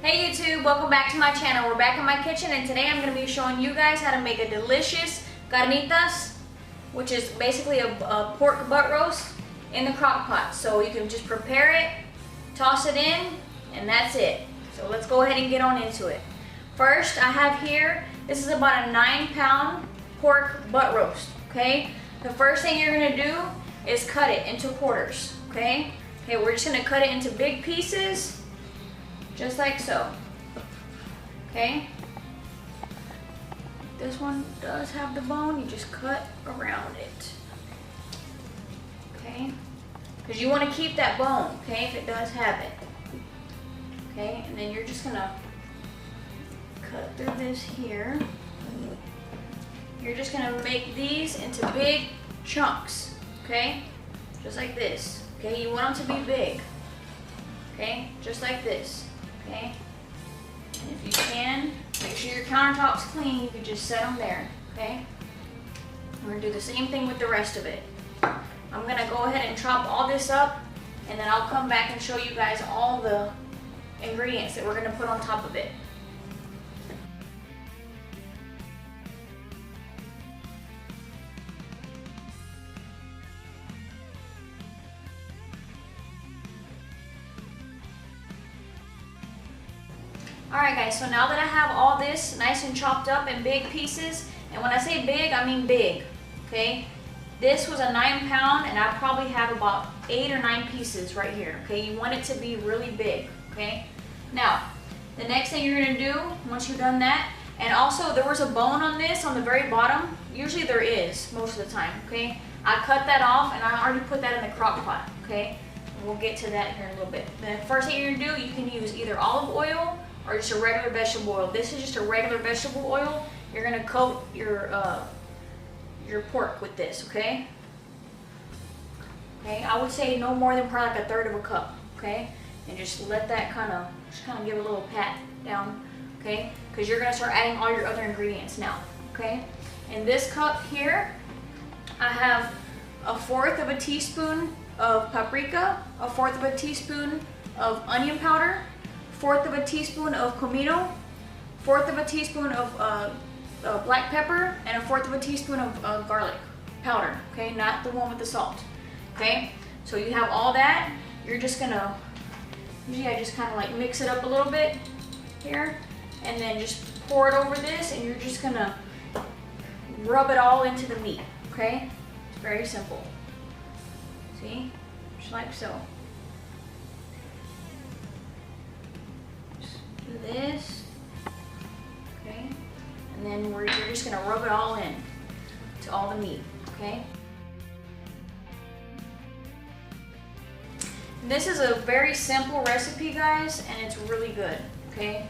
Hey YouTube, welcome back to my channel. We're back in my kitchen and today I'm going to be showing you guys how to make a delicious carnitas, which is basically a pork butt roast in the crock pot. So you can just prepare it, toss it in, and that's it. So let's go ahead and get on into it. First, I have here, this is about a 9-pound pork butt roast, okay? The first thing you're going to do is cut it into quarters, okay? Okay, we're just going to cut it into big pieces, just like so, okay? This one does have the bone, you just cut around it, okay? Because you want to keep that bone, okay, if it does have it, okay? And then you're just going to cut through this here. You're just going to make these into big chunks, okay? Just like this, okay? You want them to be big, okay? Just like this. Okay, and if you can, make sure your countertop's clean. You can just set them there, okay? We're gonna do the same thing with the rest of it. I'm gonna go ahead and chop all this up, and then I'll come back and show you guys all the ingredients that we're gonna put on top of it. Alright guys, so now that I have all this nice and chopped up in big pieces, and when I say big, I mean big, okay? This was a 9-pound, and I probably have about 8 or 9 pieces right here, okay? You want it to be really big, okay? Now, the next thing you're going to do, once you've done that, and also there was a bone on this on the very bottom. Usually there is, most of the time, okay? I cut that off, and I already put that in the crock pot, okay? And we'll get to that here in a little bit. The first thing you're going to do, you can use either olive oil or just a regular vegetable oil. This is just a regular vegetable oil. You're gonna coat your pork with this, okay? Okay, I would say no more than probably like 1/3 of a cup, okay? And just let that kind of give a little pat down, okay? Because you're gonna start adding all your other ingredients now, okay? In this cup here, I have 1/4 of a teaspoon of paprika, 1/4 of a teaspoon of onion powder, 1/4 of a teaspoon of cumino, 1/4 of a teaspoon of black pepper, and 1/4 of a teaspoon of garlic powder, okay? Not the one with the salt, okay? So you have all that. You're just gonna, usually I just kind of like mix it up a little bit here, and then just pour it over this, and you're just gonna rub it all into the meat, okay? It's very simple. See? Just like so. This, okay, and then you're just gonna rub it all in to all the meat, okay? This is a very simple recipe, guys, and it's really good, okay?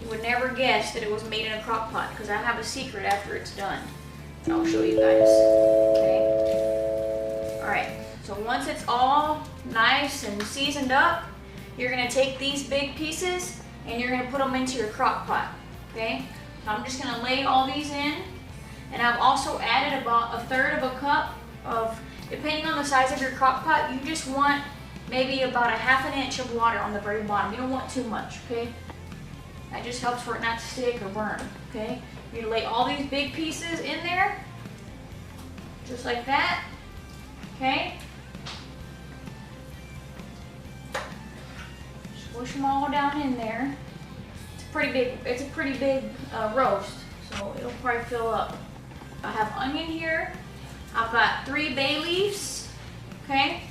You would never guess that it was made in a crock pot, because I have a secret after it's done. And I'll show you guys, okay? Alright, so once it's all nice and seasoned up, you're gonna take these big pieces and you're gonna put them into your crock pot, okay? So I'm just gonna lay all these in, and I've also added about 1/3 of a cup of, depending on the size of your crock pot, you just want maybe about 1/2 inch of water on the very bottom. You don't want too much, okay? That just helps for it not to stick or burn, okay? You're gonna lay all these big pieces in there, just like that, okay? Push them all down in there. It's a pretty big roast, so it'll probably fill up. I have onion here. I've got 3 bay leaves, okay?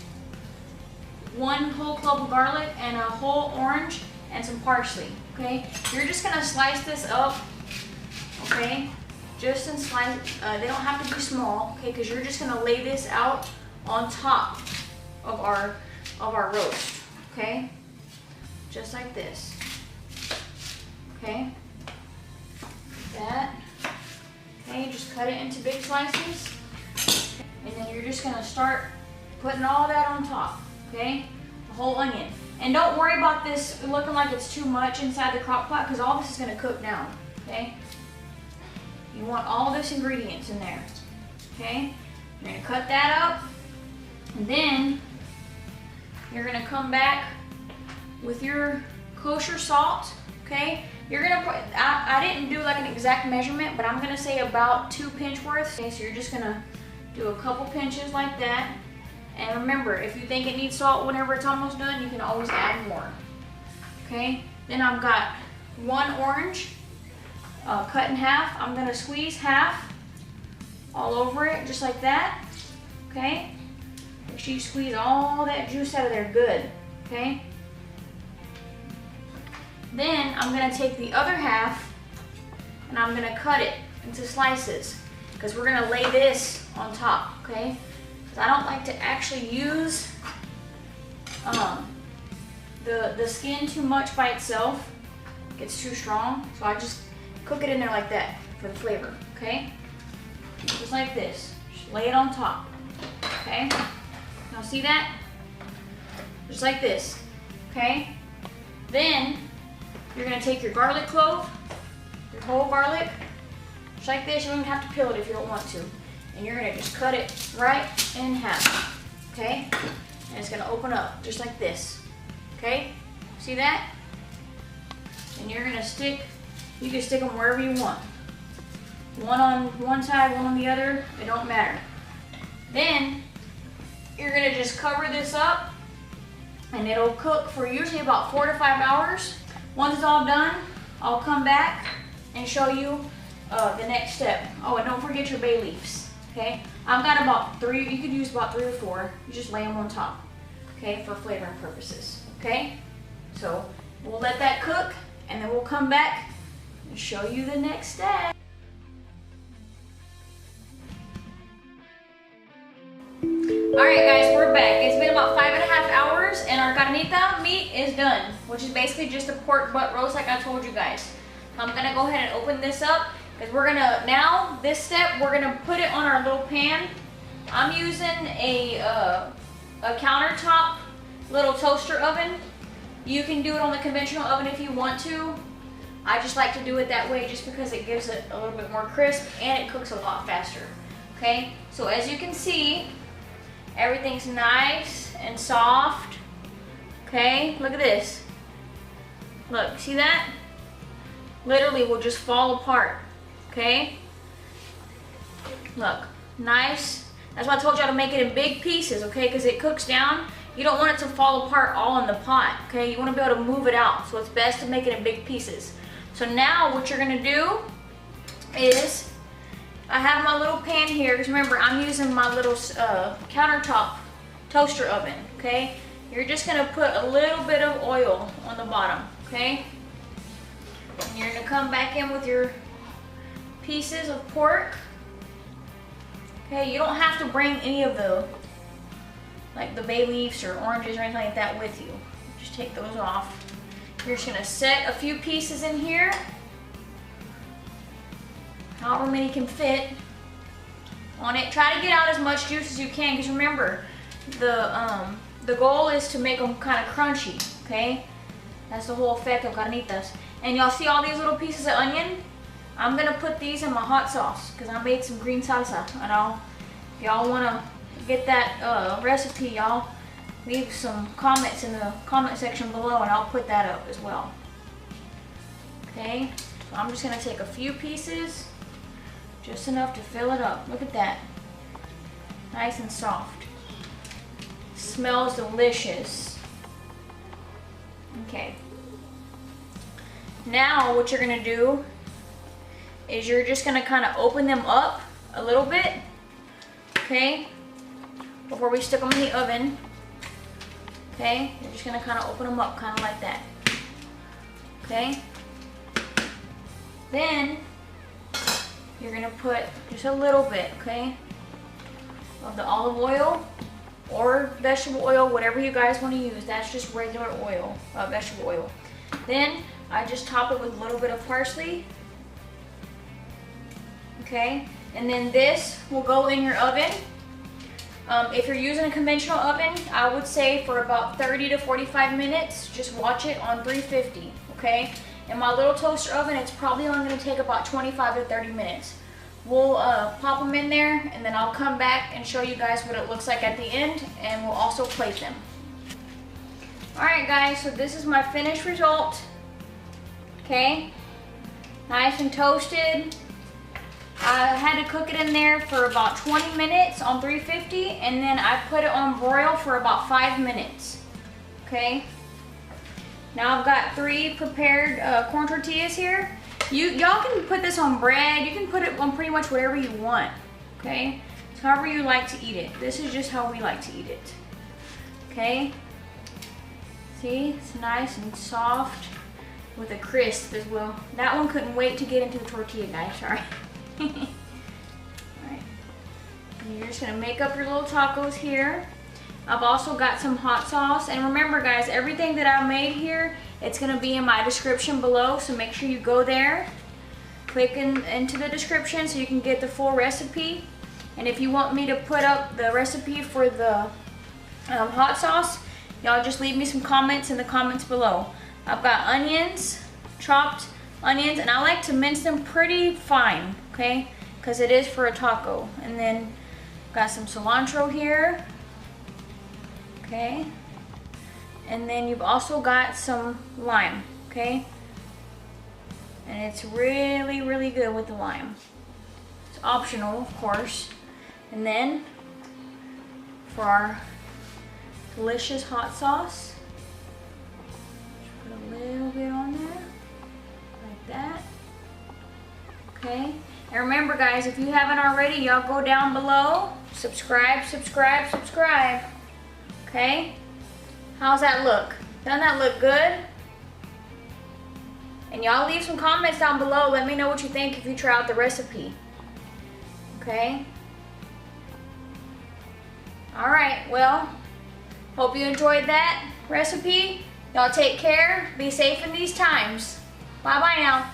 1 whole clove of garlic and a whole orange and some parsley, okay? You're just gonna slice this up, okay? Just in slice. They don't have to be small, okay? Because you're just gonna lay this out on top of our roast, okay? Just like this, okay? That, okay, just cut it into big slices, and then you're just gonna start putting all that on top, okay? The whole onion. And don't worry about this looking like it's too much inside the crock pot, because all this is gonna cook down, okay? You want all this ingredients in there, okay? You're gonna cut that up, and then you're gonna come back with your kosher salt, Okay, you're gonna put, I didn't do like an exact measurement, but I'm gonna say about 2 pinch worth. Okay, so you're just gonna do a couple pinches like that. And remember, if you think it needs salt whenever it's almost done, you can always add more. Okay, then I've got 1 orange cut in half. I'm gonna squeeze half all over it, just like that. Okay, make sure you squeeze all that juice out of there good. Okay. Then I'm gonna take the other half and I'm gonna cut it into slices because we're gonna lay this on top, okay? Because I don't like to actually use the skin too much by itself. It gets too strong, so I just cook it in there like that for the flavor, okay? Just like this, just lay it on top, okay? Now see that? Just like this, okay? Then you're gonna take your garlic clove, your whole garlic, just like this. You don't even have to peel it if you don't want to. And you're gonna just cut it right in half, okay? And it's gonna open up just like this, okay? See that? And you're gonna stick, you can stick them wherever you want. One on one side, one on the other, it don't matter. Then you're gonna just cover this up and it'll cook for usually about 4 to 5 hours. Once it's all done, I'll come back and show you the next step. Oh, and don't forget your bay leaves, okay? I've got about 3, you could use about 3 or 4. You just lay them on top, okay, for flavoring purposes, okay? So we'll let that cook and then we'll come back and show you the next step. Alright guys, we're back. It's been about 5.5 hours and our carnita meat is done, which is basically just a pork butt roast like I told you guys. I'm gonna go ahead and open this up because we're gonna, now this step, we're gonna put it on our little pan. I'm using a countertop little toaster oven. You can do it on the conventional oven if you want to. I just like to do it that way just because it gives it a little bit more crisp and it cooks a lot faster. Okay, so as you can see, everything's nice and soft. Okay, look at this. Look, see that? Literally will just fall apart. Okay? Look, nice. That's why I told y'all to make it in big pieces, okay? Because it cooks down. You don't want it to fall apart all in the pot, okay? You want to be able to move it out. So it's best to make it in big pieces. So now what you're gonna do is, I have my little pan here, because remember, I'm using my little countertop toaster oven, okay? You're just gonna put a little bit of oil on the bottom, okay? And you're gonna come back in with your pieces of pork. Okay, you don't have to bring any of the, like the bay leaves or oranges or anything like that with you. Just take those off. You're just gonna set a few pieces in here. However many can fit on it. Try to get out as much juice as you can, because remember, the goal is to make them kind of crunchy, okay? That's the whole effect of carnitas. And y'all see all these little pieces of onion? I'm gonna put these in my hot sauce, because I made some green salsa. And if y'all wanna get that recipe, y'all leave some comments in the comment section below and I'll put that up as well. Okay, so I'm just gonna take a few pieces. Just enough to fill it up. Look at that. Nice and soft. Smells delicious. Okay. Now what you're gonna do is you're just gonna kind of open them up a little bit, okay, before we stick them in the oven. Okay, you're just gonna kind of open them up kind of like that. Okay. Then you're gonna put just a little bit, okay, of the olive oil or vegetable oil, whatever you guys want to use. That's just regular oil, vegetable oil. Then I just top it with a little bit of parsley, okay, and then this will go in your oven. If you're using a conventional oven, I would say for about 30 to 45 minutes, just watch it on 350, okay? In my little toaster oven, it's probably only gonna take about 25 to 30 minutes. We'll pop them in there and then I'll come back and show you guys what it looks like at the end, and we'll also plate them. Alright guys, so this is my finished result. Okay, nice and toasted. I had to cook it in there for about 20 minutes on 350, and then I put it on broil for about 5 minutes. Okay, now I've got 3 prepared corn tortillas here. Y'all can put this on bread. You can put it on pretty much whatever you want. Okay, it's however you like to eat it. This is just how we like to eat it. Okay, see, it's nice and soft with a crisp as well. That one couldn't wait to get into the tortilla, guys. Sorry. Alright, and you're just gonna make up your little tacos here. I've also got some hot sauce, and remember guys, everything that I made here, it's gonna be in my description below, so make sure you go there, click into the description so you can get the full recipe. And if you want me to put up the recipe for the hot sauce, y'all just leave me some comments in the comments below. I've got onions, chopped onions, and I like to mince them pretty fine, okay, because it is for a taco. And then got some cilantro here, okay, and then you've also got some lime, okay, and it's really, really good with the lime. It's optional, of course. And then for our delicious hot sauce, just put a little bit on there, like that. Okay, and remember guys, if you haven't already, y'all go down below, subscribe. Okay, how's that look? Doesn't that look good? And y'all leave some comments down below. Let me know what you think if you try out the recipe. Okay. All right, well, hope you enjoyed that recipe. Y'all take care, be safe in these times. Bye-bye now.